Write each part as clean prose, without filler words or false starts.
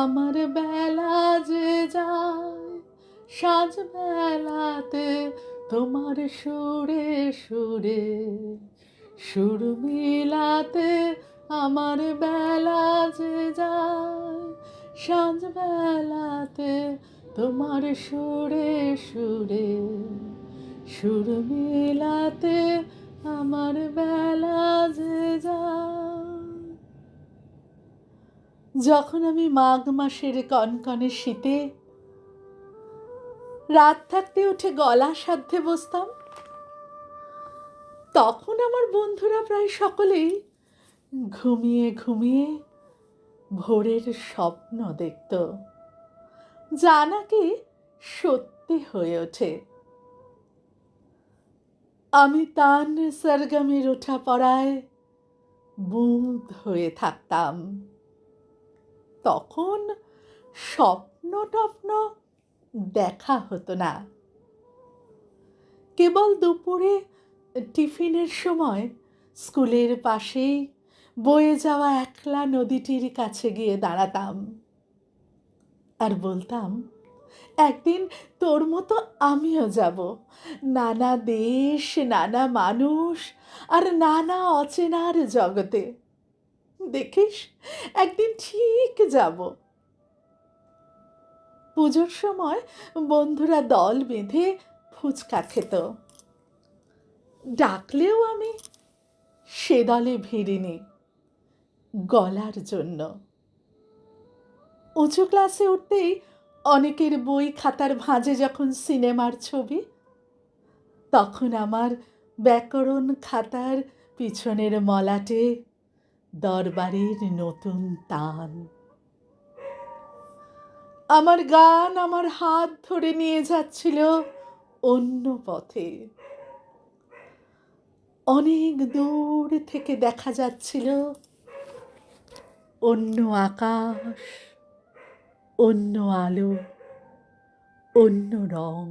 আমার বেলা যে যায় সাজ বেলাতে তোমার সুরে সুরে সুর মিলাতে। আমার বেলা যে যায় সাজ বেলাতে তোমার সুরে সুরে সুর মিলাতে। আমার বেলা যে যায়। যখন আমি মাঘ মাসের কনকনে শীতে রাত থাকতে উঠে গলা সাধ্যে বসতাম, তখন আমার বন্ধুরা প্রায় সকলেই ঘুমিয়ে ঘুমিয়ে ভোরের স্বপ্ন দেখত, যা নাকি সত্যি হয়ে ওঠে। আমি তান সরগমের ওঠা পড়ায় মুগ্ধ হয়ে থাকতাম। তখন স্বপ্ন টপ্ন দেখা হতো না। কেবল দুপুরে টিফিনের সময় স্কুলের পাশেই বয়ে যাওয়া একলা নদীটির কাছে গিয়ে দাঁড়াতাম আর বলতাম, একদিন তোর মতো আমিও যাব, নানা দেশ, নানা মানুষ আর নানা অচেনার জগতে। দেখিস, একদিন ঠিক যাব। পুজোর সময় বন্ধুরা দল বেঁধে ফুচকা খেত, ডাকলেও আমি সে দলে ভিড়িনি গলার জন্য। উঁচু ক্লাসে উঠতেই অনেকের বই খাতার ভাঁজে যখন সিনেমার ছবি, তখন আমার ব্যাকরণ খাতার পিছনের মলাটে দরবারের নতুন তান। আমার গান আমার হাত ধরে নিয়ে যাচ্ছিল অন্য পথে। অনেক দূর থেকে দেখা যাচ্ছিল অন্য আকাশ, অন্য আলো, অন্য রং।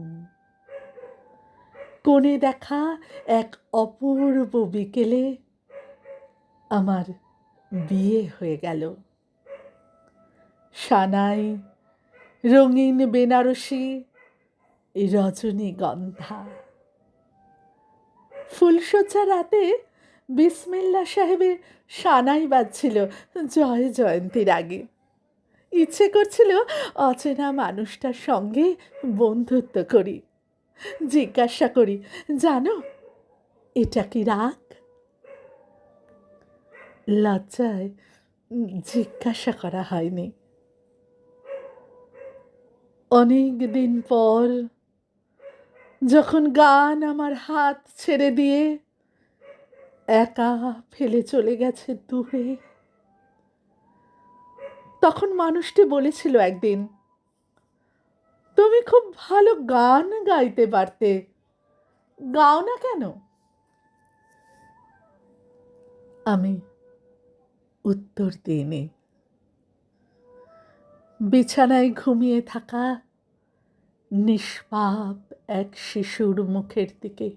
কোণে দেখা এক অপূর্ব বিকেলে আমার বিয়ে হয়ে গেল। সানাই, রঙিন বেনারসি, রজনীগন্ধা। ফুলশয্যা রাতে বিসমিল্লাহ সাহেবের সানাই বাজছিল জয় জয়ন্তীর আগে। ইচ্ছে করছিল অচেনা মানুষটার সঙ্গে বন্ধুত্ব করি, জিজ্ঞাসা করি, জানো এটা কি রাগ? লজ্জায় জিজ্ঞাসা করা হয়নি। অনেক দিন পর যখন গান আমার হাত ছেড়ে দিয়ে একা ফেলে চলে গেছে দূরে, তখন মানুষটি বলেছিল একদিন, তুমি খুব ভালো গান গাইতে পারতে, গাও না কেন? আমি উত্তর দিইনি। বিছানায় ঘুমিয়ে থাকা নিষ্পাপ এক শিশুর মুখের দিকে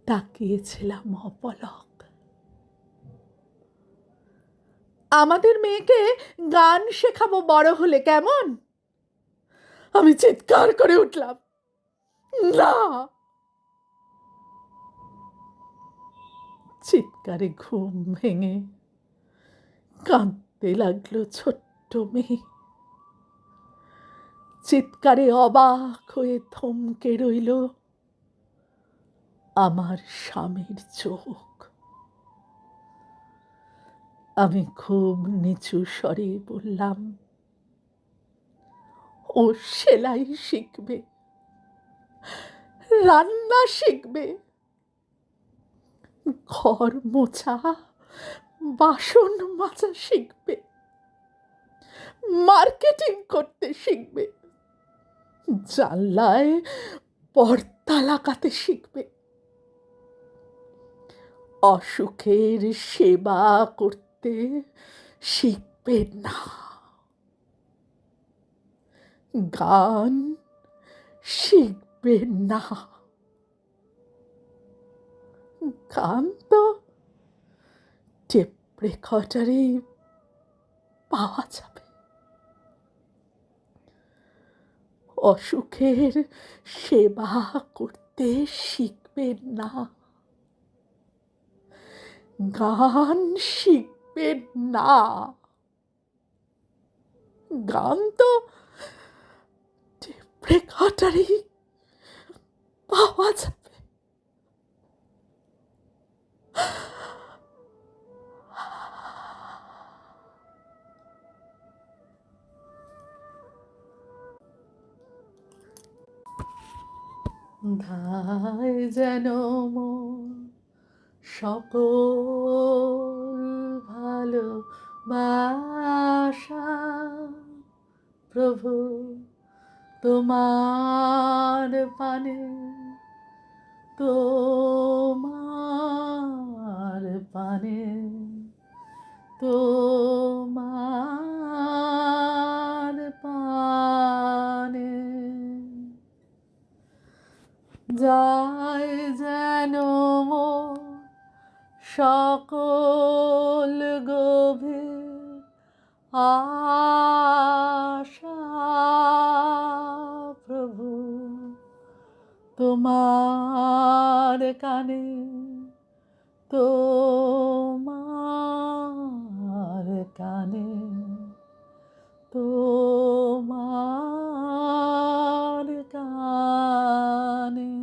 তাকিয়েছিলাম অপলক। আমাদের মেয়েকে গান শেখাবো বড় হলে, কেমন? আমি চিৎকার করে উঠলাম, না! চিৎকারে ঘুম ভেঙে কাঁদতে লাগলো ছোট্ট মেয়ে। চিৎকারে অবাক হয়ে থমকে রইল আমার স্বামীর চোখ। আমি খুব নিচু স্বরে বললাম, ও সেলাই শিখবে, রান্না শিখবে, ঘর মোছা, বাসন মাজা শিখবে, মার্কেটিং করতে শিখবে, জানলায় পর্দা লাগাতে শিখবে, অসুখের সেবা করতে শিখবে না, গান শিখবে না। গান তো টেপ রেকর্ডারেই পাওয়া যাবে। অসুখের সেবা করতে শিখবেন না, গান শিখবেন না। গান তো টেপ রেকর্ডারেই পাওয়া যাবে। ধায় যেন মন সকল ভালোবাসা, প্রভু তোমার পানে, তোমার পানে, তোমার পানে যায় যেন মোর সকল গভীর আশা, প্রভু তোমার কানে, তোমার কানে, তোমার কানে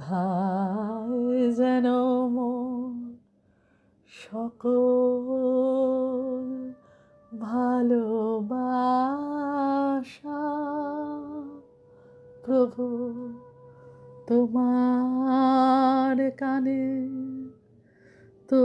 ধায় যেন মোর সকল ভালোবাসা, প্রভু তোমার কানে, তো